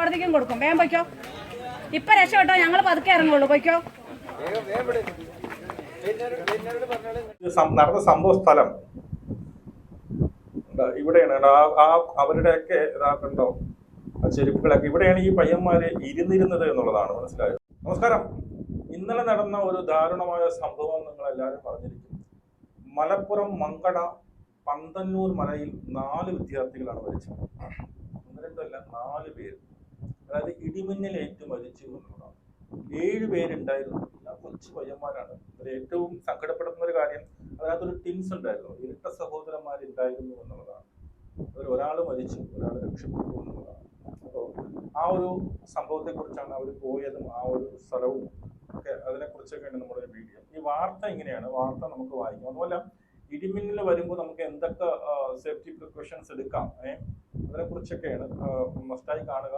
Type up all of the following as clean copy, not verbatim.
കോടതിക്കും കൊടുക്കും. വേഗം പൊയ്ക്കോ, ഇപ്പൊ രക്ഷപ്പെട്ടോ, ഞങ്ങൾ പതുക്കെ ഇറങ്ങുള്ളൂ, പൊയ്ക്കോ. നടന്ന സംഭവ സ്ഥലം ഇവിടെയാണ്. അവരുടെയൊക്കെ ഇതാക്കണ്ടോ ചെരുപ്പുകളൊക്കെ ഇവിടെയാണ് ഈ പയ്യന്മാര് ഇരുന്നിരുന്നത് എന്നുള്ളതാണ് മനസ്സിലായത്. നമസ്കാരം. ഇന്നലെ നടന്ന ഒരു ദാരുണമായ സംഭവം നിങ്ങൾ എല്ലാവരും പറഞ്ഞിരിക്കും. മലപ്പുറം മങ്കട പന്തന്നൂർ മലയിൽ 4 വിദ്യാർത്ഥികളാണ് മരിച്ചത്. 1-2 അല്ല, 4 പേര്. അതായത് ഇടിമിന്നലേറ്റ് മരിച്ചു എന്നുള്ളതാണ്. 7 പേരുണ്ടായിരുന്നു. എല്ലാം കൊച്ചു പയ്യന്മാരാണ്. അതിൽ ഏറ്റവും സങ്കടപ്പെടുന്ന ഒരു കാര്യം, അതിനകത്തൊരു ടിൻസ് ഉണ്ടായിരുന്നു, ഇരട്ട സഹോദരന്മാരുണ്ടായിരുന്നു എന്നുള്ളതാണ്. ഒരാൾ മരിച്ചു, ഒരാൾ രക്ഷപ്പെട്ടു എന്നുള്ളതാണ്. അപ്പോൾ ആ ഒരു സംഭവത്തെ കുറിച്ചാണ് അവർ പോയതും ആ ഒരു സ്ഥലവും ഒക്കെ, അതിനെക്കുറിച്ചൊക്കെയാണ് നമ്മുടെ വീഡിയോ. ഈ വാർത്ത ഇങ്ങനെയാണ്, വാർത്ത നമുക്ക് വായിക്കാം. അതുപോലെ ഇടിമിന്നൽ വരുമ്പോൾ നമുക്ക് എന്തൊക്കെ സേഫ്റ്റി പ്രിക്കോഷൻസ് എടുക്കാം, അതിനെക്കുറിച്ചൊക്കെയാണ്. മസ്റ്റായി കാണുക.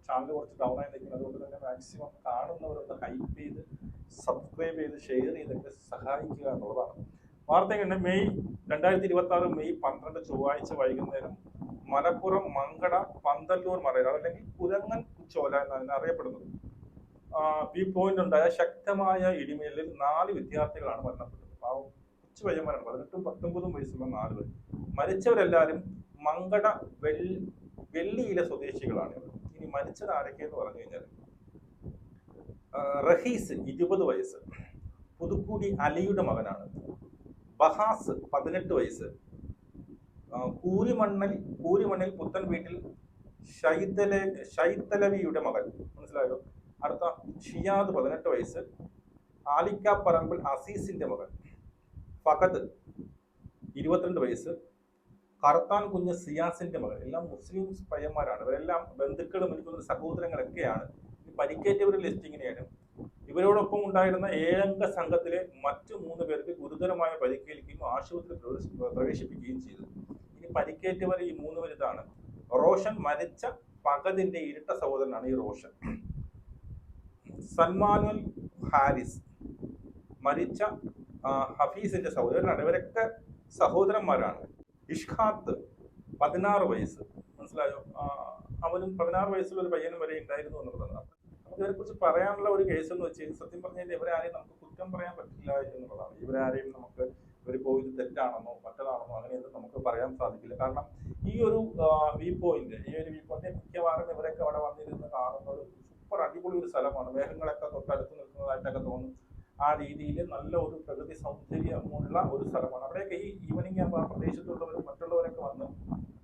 ചാനൽ കുറച്ച് ഡൗൺ ആയി നിൽക്കുന്നത്, അതുകൊണ്ട് തന്നെ മാക്സിമം കാണുന്നവരൊന്ന് ഹൈപ്പ് ചെയ്ത് സബ്സ്ക്രൈബ് ചെയ്ത് ഷെയർ ചെയ്തൊക്കെ സഹായിക്കുക എന്നുള്ളതാണ്. വാർത്ത എങ്ങനെ, മെയ് 2026 മെയ് 12 ചൊവ്വാഴ്ച വൈകുന്നേരം മലപ്പുറം മങ്കട പന്തല്ലൂർ മലയിൽ, അതല്ലെങ്കിൽ കുരങ്ങൻ ചോല എന്നാണ് അറിയപ്പെടുന്നത്, വ്യൂ പോയിന്റ് ഉണ്ടായ ശക്തമായ ഇടിമിന്നലിൽ 4 വിദ്യാർത്ഥികളാണ് മരണപ്പെട്ടത്. കൊച്ചു പയ്യന്മാരാണ്, 18-19 വയസ്സുള്ള 4 പേർ. മരിച്ചവരെല്ലാവരും മങ്കട വെള്ളിയിലെ സ്വദേശികളാണ്. ഇനി മരിച്ചത് ആരൊക്കെയെന്ന് പറഞ്ഞു കഴിഞ്ഞാൽ, റഹീസ് 20 വയസ്സ്, പുതുക്കൂടി അലിയുടെ മകനാണ്. ബഹാസ് 18 വയസ്സ്, കൂരിമണ്ണിൽ പുത്തൻ വീട്ടിൽ ഷൈത്തലവിയുടെ മകൻ, മനസ്സിലായോ. അടുത്ത ഷിയാദ് 18 വയസ്സ്, ആലിക്കാപ്പറമ്പിൽ അസീസിന്റെ മകൻ. ഫഹദ് 22 വയസ്സ്, കർത്താൻ കുഞ്ഞ് സിയാസിന്റെ മകൻ. എല്ലാം മുസ്ലിം പയ്യന്മാരാണ്. ഇവരെല്ലാം ബന്ധുക്കളും എനിക്കൊന്ന് സഹോദരങ്ങളൊക്കെയാണ്. ഈ പരിക്കേറ്റവരുടെ ലിസ്റ്റ് ഇങ്ങനെയാണ്. ഇവരോടൊപ്പം ഉണ്ടായിരുന്ന 7 അംഗ സംഘത്തിലെ മറ്റു 3 പേർക്ക് ഗുരുതരമായ പരിക്കേൽക്കുകയും ആശുപത്രിയിൽ പ്രവേശിപ്പിക്കുകയും ചെയ്തു. ഇനി പരിക്കേറ്റവർ ഈ 3 പേർ ഇതാണ്. റോഷൻ, മരിച്ച ഫഹദിന്റെ ഇരട്ട സഹോദരനാണ് ഈ റോഷൻ. സൽമാനുൽ ഹാരിസ്, മരിച്ച ഹഫീസിന്റെ സഹോദരനാണ്. ഇവരൊക്കെ സഹോദരന്മാരാണ്. ഇഷ്ഖാത്ത് 16 വയസ്സ്, മനസ്സിലായോ. അവനും 16 വയസ്സുള്ള ഒരു പയ്യനും വരെ ഉണ്ടായിരുന്നു എന്നുള്ളതാണ്. നമുക്ക് ഇതിനെ കുറിച്ച് പറയാനുള്ള ഒരു കേസ് എന്ന് വെച്ചാൽ, സത്യം പറഞ്ഞാൽ ഇവരാരെയും നമുക്ക് കുറ്റം പറയാൻ പറ്റില്ല എന്നുള്ളതാണ്. ഇവരാരെയും നമുക്ക് ഇവർ പോയത് തെറ്റാണെന്നോ മറ്റതാണെന്നോ അങ്ങനെയൊന്നും നമുക്ക് പറയാൻ സാധിക്കില്ല. കാരണം ഈ ഒരു വ്യൂ പോയിന്റ് മിക്കവാറും ഇവരൊക്കെ അവിടെ വന്നിരുന്ന് കാണുന്ന ഒരു സൂപ്പർ അടിപൊളി ഒരു സ്ഥലമാണ്. മേഘങ്ങളൊക്കെ തൊട്ടടുത്ത് നിൽക്കുന്നതായിട്ടൊക്കെ തോന്നും. ആ രീതിയിൽ നല്ല ഒരു പ്രകൃതി സൗന്ദര്യമുള്ള ഒരു സ്ഥലമാണ്. അവിടെയൊക്കെ ഈ ഈവനിങ് ആകുമ്പോൾ ആ പ്രദേശത്തുള്ളവരും മറ്റുള്ളവരൊക്കെ വന്ന്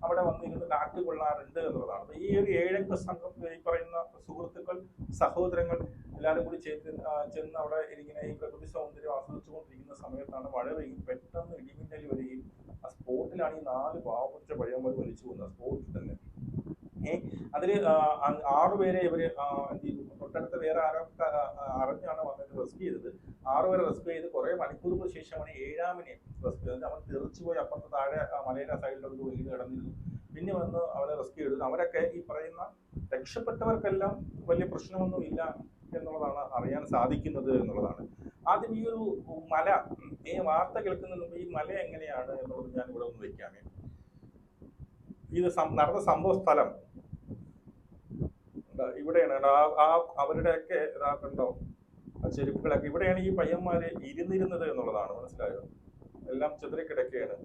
അവിടെ വന്നിരുന്ന് കാറ്റ് കൊള്ളാറുണ്ട് എന്നുള്ളതാണ്. അപ്പൊ ഈ ഒരു 7 അംഗ സംഘം, ഈ പറയുന്ന സുഹൃത്തുക്കൾ, സഹോദരങ്ങൾ എല്ലാവരും കൂടി ചെന്ന് അവിടെ ഇങ്ങനെ ഈ പ്രകൃതി സൗന്ദര്യം ആസ്വദിച്ചുകൊണ്ടിരിക്കുന്ന സമയത്താണ് മഴ പെയ്യും. പെട്ടെന്ന് ഇടിമിന്നൽ വരികയും ആ സ്പോട്ടിലാണ് ഈ 4 പാവപ്പെട്ട പയ്യന്മാർ വലിച്ചു പോകുന്നത്. സ്പോട്ടിൽ തന്നെ അതില് 6 പേരെ ഇവര് എന്ത് ചെയ്തു, തൊട്ടടുത്ത വേറെ ആരൊക്കെ അറിഞ്ഞാണ് വന്നിട്ട് റെസ്ക്യൂ ചെയ്തത്. 6 പേരെ റെസ്ക്യൂ ചെയ്ത് കുറെ മണിക്കൂറുകൾക്ക് ശേഷമാണ് 7ാമനെ റെസ്ക്യൂ ചെയ്തത്. അവൻ തെറിച്ചുപോയി അപ്പുറത്ത് താഴെ മലയുടെ സൈഡിലോട്ട് വീട് കിടന്നിരുന്നു. പിന്നെ വന്ന് അവരെ റെസ്ക്യൂ ചെയ്തത്. അവരൊക്കെ ഈ പറയുന്ന രക്ഷപ്പെട്ടവർക്കെല്ലാം വലിയ പ്രശ്നമൊന്നും ഇല്ല എന്നുള്ളതാണ് അറിയാൻ സാധിക്കുന്നത് എന്നുള്ളതാണ്. ആദ്യം ഈ ഒരു മല, ഈ വാർത്ത കേൾക്കുന്നതിന് മുമ്പ് ഈ മല എങ്ങനെയാണ് എന്നുള്ളത് ഞാൻ ഇവിടെ ഒന്ന് വെക്കാമേ. ഇത് നടന്ന സംഭവ സ്ഥലം ഇവിടെയാണ്. അവരുടെയൊക്കെ ഇതാക്കണ്ടോ ചെരുപ്പുകളൊക്കെ ഇവിടെയാണ് ഈ പയ്യന്മാര് ഇരുന്നിരുന്നത് എന്നുള്ളതാണ് മനസ്സിലായോ. എല്ലാം ചിതറിക്കിടക്കുകയാണ്.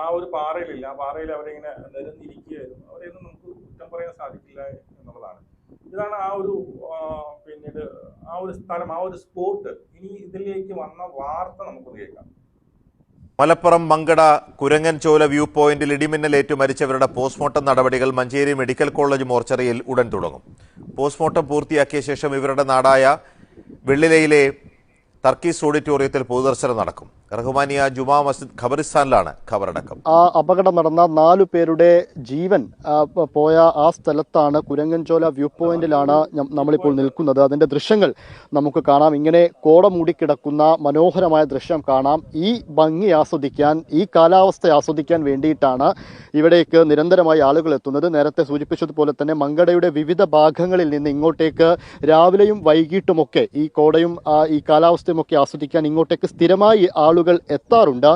ആ ഒരു പാറയിലില്ല, ആ പാറയിൽ അവരിങ്ങനെ നിരന്നിരിക്കുകയായിരുന്നു. അവരെയൊന്നും നമുക്ക് കുറ്റം പറയാൻ സാധിക്കില്ല എന്നുള്ളതാണ്. ഇതാണ് ആ ഒരു പിന്നീട് ആ ഒരു സ്ഥലം, ആ ഒരു സ്പോട്ട്. ഇനി ഇതിലേക്ക് വന്ന വാർത്ത നമുക്ക് കേൾക്കാം. മലപ്പുറം മങ്കട കുരങ്ങൻചോല വ്യൂ പോയിന്റിൽ ഇടിമിന്നലേറ്റു മരിച്ചവരുടെ പോസ്റ്റ്മോർട്ടം നടപടികൾ മഞ്ചേരി മെഡിക്കൽ കോളേജ് മോർച്ചറിയിൽ ഉടൻ തുടങ്ങും. പോസ്റ്റ്മോർട്ടം പൂർത്തിയാക്കിയ ശേഷം ഇവരുടെ നാടായ വെള്ളിലയിലെ തർക്കീസ് ഓഡിറ്റോറിയത്തിൽ പൊതുദർശനം നടക്കും. റഹ്മാനിയ ജുമാ മസ്ജിദ് ഖബറിസ്ഥാനിലാണ് ഖബറടക്കം. ആ അപകടം നടന്ന 4 പേരുടെ ജീവൻ പോയ ആ സ്ഥലത്താണ്, കുരങ്ങൻചോല വ്യൂ പോയിന്റിലാണ് നമ്മളിപ്പോൾ നിൽക്കുന്നത്. അതിന്റെ ദൃശ്യങ്ങൾ നമുക്ക് കാണാം. ഇങ്ങനെ കോട മൂടിക്കിടക്കുന്ന മനോഹരമായ ദൃശ്യം കാണാം. ഈ ഭംഗി ആസ്വദിക്കാൻ, ഈ കാലാവസ്ഥ ആസ്വദിക്കാൻ വേണ്ടിയിട്ടാണ് ഇവിടേക്ക് നിരന്തരമായി ആളുകൾ എത്തുന്നത്. നേരത്തെ സൂചിപ്പിച്ചതുപോലെ തന്നെ മങ്കടയുടെ വിവിധ ഭാഗങ്ങളിൽ നിന്ന് ഇങ്ങോട്ടേക്ക് രാവിലെയും വൈകിട്ടുമൊക്കെ ഈ കോടയും ഈ കാലാവസ്ഥയും ഒക്കെ ആസ്വദിക്കാൻ ഇങ്ങോട്ടേക്ക് സ്ഥിരമായി ആളുകൾ ആളുകൾ എത്താറുണ്ട്.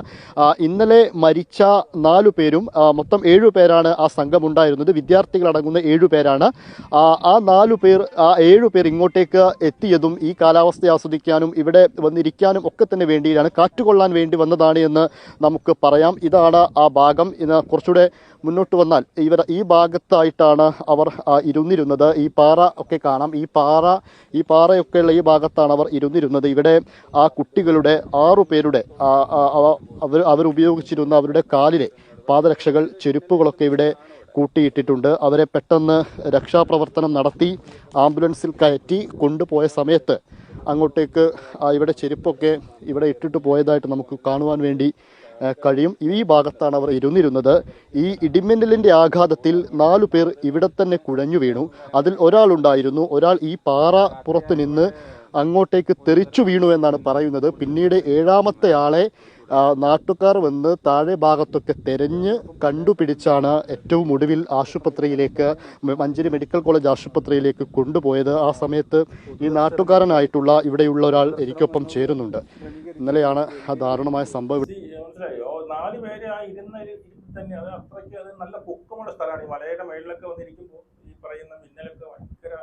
ഇന്നലെ മരിച്ച 4 പേരും മൊത്തം 7 പേരാണ് ആ സംഘമുണ്ടായിരുന്നത്. വിദ്യാർത്ഥികളടങ്ങുന്ന 7 പേരാണ്. ആ 4 പേർ 7 പേർ ഇങ്ങോട്ടേക്ക് എത്തിയതും ഈ കാലാവസ്ഥ ആസ്വദിക്കാനും ഇവിടെ വന്നിരിക്കാനും ഒക്കെ തന്നെ വേണ്ടിയാണ്, കാറ്റുകൊള്ളാൻ വേണ്ടി വന്നതാണ് എന്ന് നമുക്ക് പറയാം. ഇതാണ് ആ ഭാഗം. ഇന്ന് കുറച്ചുകൂടെ മുന്നോട്ട് വന്നാൽ ഈ ഭാഗത്തായിട്ടാണ് അവർ ഇരുന്നിരുന്നത്. ഈ പാറ ഒക്കെ കാണാം. ഈ പാറയൊക്കെയുള്ള ഈ ഭാഗത്താണ് അവർ ഇരുന്നിരുന്നത്. ഇവിടെ ആ കുട്ടികളുടെ 6 പേരുടെ അവർ ഉപയോഗിച്ചിരുന്ന അവരുടെ കാലിലെ പാദരക്ഷകൾ, ചെരുപ്പുകളൊക്കെ ഇവിടെ കൂട്ടിയിട്ടിട്ടുണ്ട്. അവരെ പെട്ടെന്ന് രക്ഷാപ്രവർത്തനം നടത്തി ആംബുലൻസിൽ കയറ്റി കൊണ്ടുപോയ സമയത്ത് അങ്ങോട്ടേക്ക് ഇവിടെ ചെരുപ്പൊക്കെ ഇവിടെ ഇട്ടിട്ട് പോയതായിട്ട് നമുക്ക് കാണുവാൻ വേണ്ടി കഴിയും. ഈ ഭാഗത്താണ് അവർ ഇരുന്നിരുന്നത്. ഈ ഇടിമിന്നലിന്റെ ആഘാതത്തിൽ 4 പേർ ഇവിടെ തന്നെ കുഴഞ്ഞു വീണു. അതിൽ ഒരാളുണ്ടായിരുന്നു. ഒരാൾ ഈ പാറ പുറത്ത് നിന്ന് അങ്ങോട്ടേക്ക് തെറിച്ചു വീണു എന്നാണ് പറയുന്നത്. പിന്നീട് 7ാമത്തെ ആളെ നാട്ടുകാർ വന്ന് താഴെ ഭാഗത്തൊക്കെ തെരഞ്ഞ് കണ്ടുപിടിച്ചാണ് ഏറ്റവും ഒടുവിൽ ആശുപത്രിയിലേക്ക്, മഞ്ചേരി മെഡിക്കൽ കോളേജ് ആശുപത്രിയിലേക്ക് കൊണ്ടുപോയത്. ആ സമയത്ത് ഈ നാട്ടുകാരനായിട്ടുള്ള ഇവിടെയുള്ള ഒരാൾ എനിക്കൊപ്പം ചേരുന്നുണ്ട്. ഇന്നലെയാണ് ആ ദാരുണമായ സംഭവം. മനസ്സിലായോ? 4 പേര് ആ ഇരുന്ന തന്നെ അത് അത്രയ്ക്ക് അത് നല്ല പൊക്കമുള്ള സ്ഥലമാണ്. ഈ മലയുടെ മേളിലൊക്കെ വന്നിരിക്കുമ്പോൾ ഈ പറയുന്ന മിന്നലൊക്കെ ഭയങ്കര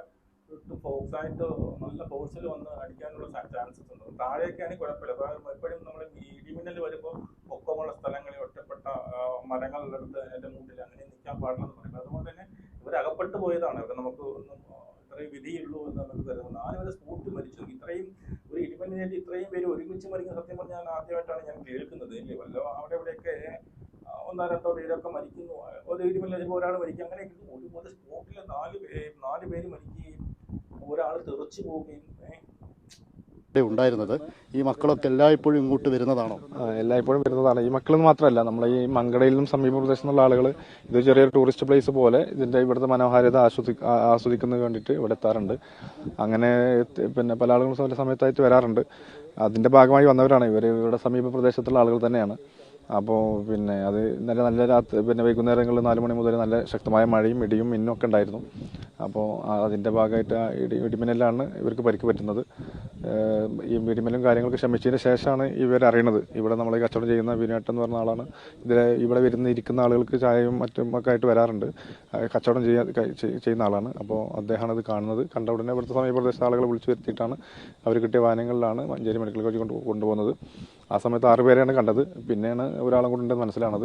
ഫോഴ്സായിട്ട് നല്ല ഫോഴ്സിൽ വന്ന് അടിക്കാനുള്ള ചാൻസസ് ഉണ്ട്. താഴേക്കാണെങ്കിൽ കുഴപ്പമില്ല. എപ്പോഴും നമ്മൾ ഈ ഇടിമിന്നൽ വരുമ്പോൾ പൊക്കമുള്ള സ്ഥലങ്ങളിൽ ഒറ്റപ്പെട്ട മരങ്ങളുടെ അടുത്ത് അതിൻ്റെ മുന്നിൽ അങ്ങനെ നിൽക്കാൻ പാടില്ലെന്ന് പറയുന്നത്. അതുകൊണ്ട് തന്നെ ഇവരകപ്പെട്ടു പോയതാണ്. ഇവർ നമുക്ക് ഒന്നും ഇത്രയും വിധിയുള്ളൂ എന്ന് നമുക്ക് കരുതുന്നത്. 4 പേര് സ്പോട്ടിൽ മരിച്ചു. ഇത്രയും ഒരു ഇടിമിന്നലേറ്റ് ഇത്രയും പേര് ഒരുമിച്ച് മരിക്കുന്ന സത്യം പറഞ്ഞാൽ ആദ്യമായിട്ടാണ് ഞാൻ കേൾക്കുന്നത്. ഇല്ലേ, വല്ല അവിടെ ഇവിടെയൊക്കെ 1-2 പേരൊക്കെ മരിക്കുന്നു. ഒരു ഇടിമിന്നൽ ഒരാൾ മരിക്കും. അങ്ങനെ ഒരു സ്പോട്ടിൽ 4 പേര് മരിക്കുകയും ഒരാൾ തെറിച്ചു പോവുകയും ഉണ്ടായിരുന്നത്. ഈ മക്കളൊക്കെ എല്ലായ്പ്പോഴും ഇങ്ങോട്ട് വരുന്നതാണോ? എല്ലായ്പ്പോഴും വരുന്നതാണ്. ഈ മക്കളെന്ന് മാത്രമല്ല, നമ്മളെ ഈ മങ്കടയിലും സമീപ പ്രദേശത്തുള്ള ആളുകൾ ഇത് ചെറിയൊരു ടൂറിസ്റ്റ് പ്ലേസ് പോലെ ഇതിന്റെ ഇവിടുത്തെ മനോഹാരിത ആസ്വദിക്കുന്നതിന് വേണ്ടിയിട്ട് ഇവിടെ എത്താറുണ്ട്. അങ്ങനെ പിന്നെ പല ആളുകളും ചില സമയത്തായിട്ട് വരാറുണ്ട്. അതിന്റെ ഭാഗമായി വന്നവരാണ് ഇവർ. ഇവിടെ സമീപ പ്രദേശത്തുള്ള ആളുകൾ തന്നെയാണ്. അപ്പോൾ പിന്നെ അത് നല്ല രാത്രി പിന്നെ വൈകുന്നേരങ്ങളിൽ 4 മണി മുതൽ നല്ല ശക്തമായ മഴയും ഇടിയും മിന്നും ഒക്കെ ഉണ്ടായിരുന്നു. അപ്പോൾ അതിൻ്റെ ഭാഗമായിട്ട് ആ ഇടിമിന്നലാണ് ഇവർക്ക് പരിക്ക് പറ്റുന്നത്. ഈ ഇടിമിന്നലും കാര്യങ്ങളൊക്കെ ശമിച്ചതിന് ശേഷമാണ് ഇവരറിയണത്. ഇവിടെ നമ്മളെ കച്ചവടം ചെയ്യുന്ന വിനോട്ടൻ എന്ന് പറഞ്ഞ ആളാണ്. ഇവിടെ ഇരിക്കുന്ന ആളുകൾക്ക് ചായയും മറ്റും ഒക്കെ ആയിട്ട് വരാറുണ്ട്. കച്ചവടം ചെയ്യുന്ന ആളാണ്. അപ്പോൾ അദ്ദേഹമാണ് ഇത് കാണുന്നത്. കണ്ട ഉടനെ ഇവിടുത്തെ സമീപ പ്രദേശത്തെ ആളുകളെ വിളിച്ചു വരുത്തിയിട്ടാണ് അവർ കിട്ടിയ വാഹനങ്ങളിലാണ് മഞ്ചേരി മെഡിക്കൽ കോളേജ് കൊണ്ടുപോകുന്നത്. ആ സമയത്ത് 6 പേരെയാണ് കണ്ടത്. പിന്നെയാണ് ഒരാളും കൂടെ ഉണ്ടെന്ന് മനസ്സിലാണത്.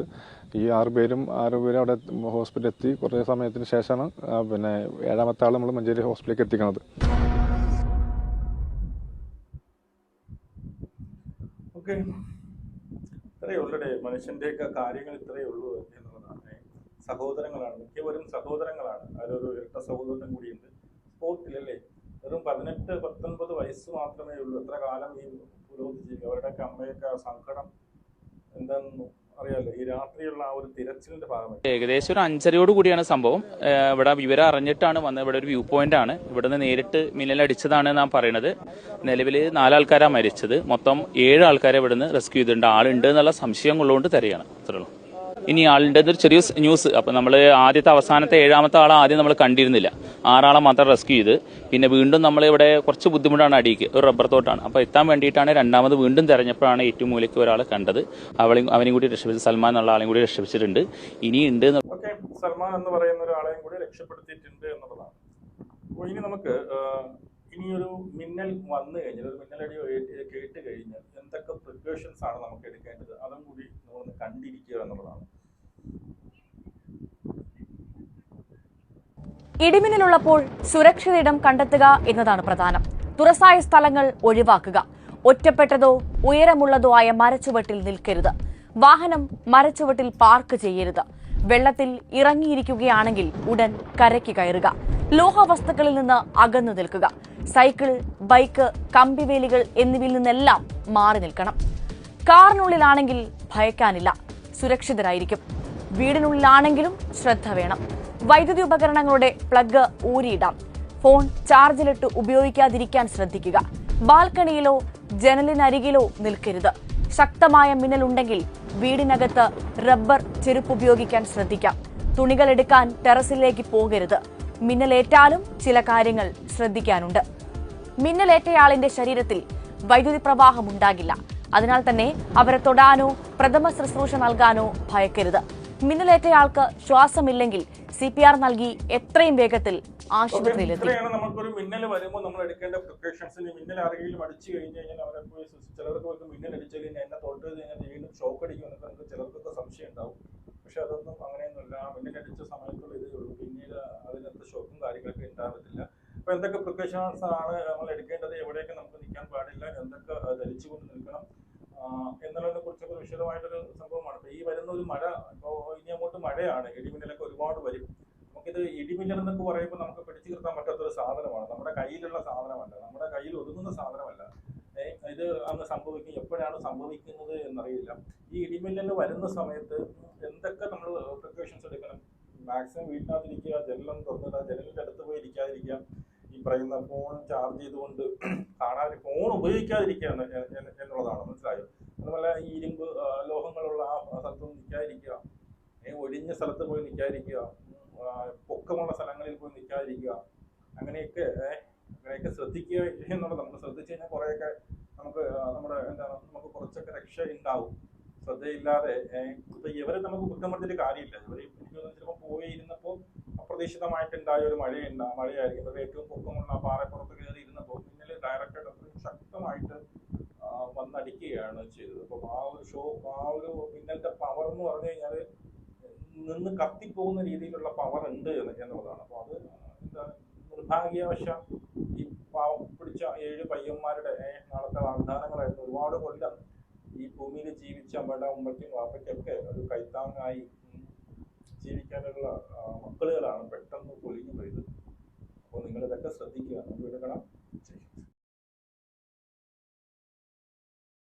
ഈ 6 പേരും അവിടെ ഹോസ്പിറ്റലിൽ എത്തി കുറേ സമയത്തിന് ശേഷമാണ് പിന്നെ 7ാമത്തെ ആൾ നമ്മൾ മഞ്ചേരി ഹോസ്പിറ്റലിലേക്ക് എത്തിക്കുന്നത്. ഓക്കെ, ഇത്രയേ ഉള്ളൂടെ. മനുഷ്യൻ്റെയൊക്കെ കാര്യങ്ങൾ ഇത്രയേ ഉള്ളൂ എന്നുള്ളതാണ്. സഹോദരങ്ങളാണ്, മിക്കവരും സഹോദരങ്ങളാണ്. അതിലൊരു ഇരട്ട സഹോദരനും കൂടിയുണ്ട് സ്പോട്ടിലല്ലേ. വെറും 18-19 വയസ്സ് മാത്രമേ ഉള്ളൂ. എത്ര കാലം ഈ പുരോഗതിച്ചിരിക്കും. അവരുടെയൊക്കെ അമ്മയൊക്കെ സങ്കടം എന്താണെന്ന് അറിയാലോ. ഈ രാത്രിയുള്ള ആ ഒരു തിരച്ചിലിന്റെ ഭാഗമായി ഏകദേശം ഒരു 5:30 കൂടിയാണ് സംഭവം. ഇവിടെ വിവരം അറിഞ്ഞിട്ടാണ് വന്നത്. ഇവിടെ ഒരു വ്യൂ പോയിന്റ് ആണ്. ഇവിടുന്ന് നേരിട്ട് മിന്നലടിച്ചതാണ് നാം പറയുന്നത്. നിലവിൽ 4 ആൾക്കാരാണ് മരിച്ചത്. മൊത്തം 7 ആൾക്കാരെ ഇവിടുന്ന് റെസ്ക്യൂ ചെയ്തിട്ടുണ്ട്. ആളുണ്ട് എന്നുള്ള സംശയം ഉള്ളതുകൊണ്ട് തരികയാണ്. അത്രയുള്ളൂ. ഇനി ആളുടെ ഒരു ചെറിയ ന്യൂസ്. അപ്പം നമ്മൾ അവസാനത്തെ 7ാമത്തെ ആളെ ആദ്യം നമ്മൾ കണ്ടിരുന്നില്ല. 6 ആളെ മാത്രം റെസ്ക്യൂ ചെയ്ത് പിന്നെ വീണ്ടും നമ്മളിവിടെ കുറച്ച് ബുദ്ധിമുട്ടാണ്. അടിക്ക് ഒരു റബ്ബർ തോട്ടാണ്. അപ്പോൾ എത്താൻ വേണ്ടിയിട്ടാണ് 2ാമത് വീണ്ടും തെരഞ്ഞപ്പോഴാണ് ഏറ്റവും മൂലയ്ക്ക് ഒരാളെ കണ്ടത്. അവനെയും കൂടി രക്ഷപ്പെടുത്തി. സൽമാൻ എന്നുള്ള ആളെയും കൂടി രക്ഷപ്പെട്ടിട്ടുണ്ട്. ഇനിയുണ്ട്. ഓക്കെ, സൽമാൻ എന്ന് പറയുന്ന ഒരാളെയും കൂടി രക്ഷപ്പെടുത്തിയിട്ടുണ്ട് എന്നുള്ളതാണ്. അപ്പോൾ ഇനി നമുക്ക് ഇനിയൊരു മിന്നൽ വന്നു കഴിഞ്ഞാൽ, ഒരു മിന്നലടി കേട്ട് കഴിഞ്ഞാൽ എന്തൊക്കെ പ്രിക്കോഷൻസ് ആണ് നമുക്ക് എടുക്കേണ്ടത്, അതും കൂടി നമ്മളൊന്ന് കണ്ടിരിക്കുക എന്നുള്ളതാണ്. ഇടിമിന്നലുള്ളപ്പോൾ സുരക്ഷിത ഇടം കണ്ടെത്തുക എന്നതാണ് പ്രധാനം. തുറസായ സ്ഥലങ്ങൾ ഒഴിവാക്കുക. ഒറ്റപ്പെട്ടതോ ഉയരമുള്ളതോ ആയ മരച്ചുവട്ടിൽ നിൽക്കരുത്. വാഹനം മരച്ചുവട്ടിൽ പാർക്ക് ചെയ്യരുത്. വെള്ളത്തിൽ ഇറങ്ങിയിരിക്കുകയാണെങ്കിൽ ഉടൻ കരയ്ക്ക് കയറുക. ലോഹവസ്തുക്കളിൽ നിന്ന് അകന്നു നിൽക്കുക. സൈക്കിൾ, ബൈക്ക്, കമ്പിവേലികൾ എന്നിവയിൽ നിന്നെല്ലാം മാറി നിൽക്കണം. കാറിനുള്ളിലാണെങ്കിൽ ഭയക്കാനില്ല, സുരക്ഷിതരായിരിക്കും. വീടിനുള്ളിലാണെങ്കിലും ശ്രദ്ധ വേണം. വൈദ്യുതി ഉപകരണങ്ങളുടെ പ്ലഗ് ഊരിയിടാം. ഫോൺ ചാർജിലിട്ട് ഉപയോഗിക്കാതിരിക്കാൻ ശ്രദ്ധിക്കുക. ബാൽക്കണിയിലോ ജനലിനരികിലോ നിൽക്കരുത്. ശക്തമായ മിന്നലുണ്ടെങ്കിൽ വീടിനകത്ത് റബ്ബർ ചെരുപ്പ് ഉപയോഗിക്കാൻ ശ്രദ്ധിക്കാം. തുണികൾ എടുക്കാൻ ടെറസിലേക്ക് പോകരുത്. മിന്നലേറ്റാലും ചില കാര്യങ്ങൾ ശ്രദ്ധിക്കാനുണ്ട്. മിന്നലേറ്റയാളിന്റെ ശരീരത്തിൽ വൈദ്യുതി പ്രവാഹം ഉണ്ടാകില്ല. അതിനാൽ തന്നെ അവരെ തൊടാനോ പ്രഥമ ശുശ്രൂഷ നൽകാനോ ഭയക്കരുത്. മിന്നലേറ്റയാൾക്ക് ശ്വാസമില്ലെങ്കിൽ CPR നൽകി എത്രയും വേഗത്തിൽ ആശുപത്രിയിലെത്തി. ഇത്രയാണ് നമുക്കൊരു മിന്നൽ വരുമ്പോൾ നമ്മൾ എടുക്കേണ്ട പ്രിക്കോഷൻസിന്. മിന്നൽ ആരെങ്കിലും അടിച്ചു കഴിഞ്ഞ് കഴിഞ്ഞാൽ അവരെ പോയി ചിലർക്ക് മിന്നൽ അടിച്ചു കഴിഞ്ഞാൽ എന്നെ തൊട്ട് കഴിഞ്ഞാൽ വീണ്ടും ഷോക്ക് അടിക്കുമെന്നൊക്കെ നമുക്ക് ചിലർക്കൊക്കെ സംശയം ഉണ്ടാവും. പക്ഷെ അതൊന്നും അങ്ങനെയൊന്നുമില്ല. മിന്നലടിച്ച സമയത്തുള്ള ഇതേ ഉള്ളൂ. പിന്നീട് അതിനകത്ത് ഷോക്കും കാര്യങ്ങളൊക്കെ ഉണ്ടാകത്തില്ല. അപ്പൊ എന്തൊക്കെ പ്രിക്കോഷൻസ് ആണ് നമ്മൾ എടുക്കേണ്ടത്, എവിടെയൊക്കെ നമുക്ക് നിൽക്കാൻ പാടില്ല, എന്തൊക്കെ ധരിച്ചുകൊണ്ട് നിൽക്കണം എന്നുള്ളതിനെ കുറിച്ചൊക്കെ വിശദമായിട്ടൊരു സംഭവമാണ്. ഇപ്പൊ ഈ വരുന്ന ഒരു മഴ, ഇപ്പോൾ ഇനി അങ്ങോട്ട് മഴയാണ്, ഇടിമിന്നലൊക്കെ ഒരുപാട് വരും. നമുക്കിത് ഇടിമിന്നൽ എന്നൊക്കെ പറയുമ്പോൾ നമുക്ക് പിടിച്ചു നിർത്താൻ പറ്റാത്തൊരു സാധനമാണ്. നമ്മുടെ കയ്യിലുള്ള സാധനമല്ല, നമ്മുടെ കയ്യിൽ ഒതുങ്ങുന്ന സാധനമല്ല. ഇത് അങ്ങ് സംഭവിക്കും. എപ്പോഴാണ് സംഭവിക്കുന്നത് എന്നറിയില്ല. ഈ ഇടിമിന്നൽ വരുന്ന സമയത്ത് എന്തൊക്കെ നമ്മൾ പ്രിക്കോഷൻസ് എടുക്കണം? മാക്സിമം വീട്ടിനകത്തിരിക്കുക, ജനലൊന്നും തുറന്നിടുക, ജനലിന്റെ അടുത്ത് പോയി ഇരിക്കാതിരിക്കുക, ഈ പറയുന്ന ഫോൺ ചാർജ് ചെയ്തുകൊണ്ട് കാണാതെ ഫോൺ ഉപയോഗിക്കാതിരിക്കുക എന്നുള്ളതാണ്. മനസ്സിലായോ? അതുപോലെ ഈ ഇരുമ്പ് ലോഹങ്ങളുള്ള ആ സ്ഥലത്തൊന്നും നിൽക്കാതിരിക്കുക, ഒഴിഞ്ഞ സ്ഥലത്ത് പോയി നിൽക്കാതിരിക്കുക, പൊക്കമുള്ള സ്ഥലങ്ങളിൽ പോയി നിൽക്കാതിരിക്കുക. അങ്ങനെയൊക്കെ ശ്രദ്ധിക്കുക എന്നുള്ളത്. നമ്മൾ ശ്രദ്ധിച്ചു കഴിഞ്ഞാൽ കുറേയൊക്കെ നമുക്ക് നമുക്ക് കുറച്ചൊക്കെ രക്ഷ ഉണ്ടാവും. ശ്രദ്ധയില്ലാതെ ഇപ്പൊ ഇവരെ നമുക്ക് കുറ്റം പറഞ്ഞിട്ട് കാര്യമില്ല. ഇവർ എനിക്ക് ചിലപ്പോൾ പോയി ഇരുന്നപ്പോൾ അപ്രതീക്ഷിതമായിട്ടുണ്ടായ ഒരു മഴയായിരിക്കും. ഇവർ ഏറ്റവും പൊക്കമുള്ള പാറപ്പുറത്ത് കയറി ഇരുന്നപ്പോൾ മിന്നൽ ഡയറക്റ്റായിട്ട് അത്രയും ശക്തമായിട്ട് വന്നടിക്കുകയാണ് ചെയ്തത്. അപ്പം ആ ഒരു മിന്നലിന്റെ പവർ എന്ന് പറഞ്ഞു കഴിഞ്ഞാൽ നിന്ന് കത്തിപ്പോകുന്ന രീതിയിലുള്ള പവർ ഉണ്ട് എന്നുള്ളതാണ്. അപ്പോൾ അത് എന്താണ്, നിർഭാഗ്യവശാൽ ഈ പാവം പിടിച്ച 7 പയ്യന്മാരുടെ നാളത്തെ വാഗ്ദാനങ്ങളായിരുന്നു. ഒരുപാട് കൊല്ലം ഈ ഭൂമിയിൽ ജീവിച്ച അമ്മയുടെ ഉമ്മയ്ക്കും വാപ്പയ്ക്കൊക്കെ ഒരു കൈത്താങ്ങായി ജീവിക്കാനുള്ള മക്കളുകളാണ് പെട്ടെന്ന് പൊലിഞ്ഞു പോയത്. അപ്പോൾ നിങ്ങളിതൊക്കെ ശ്രദ്ധിക്കുക. നമുക്ക് എടുക്കണം.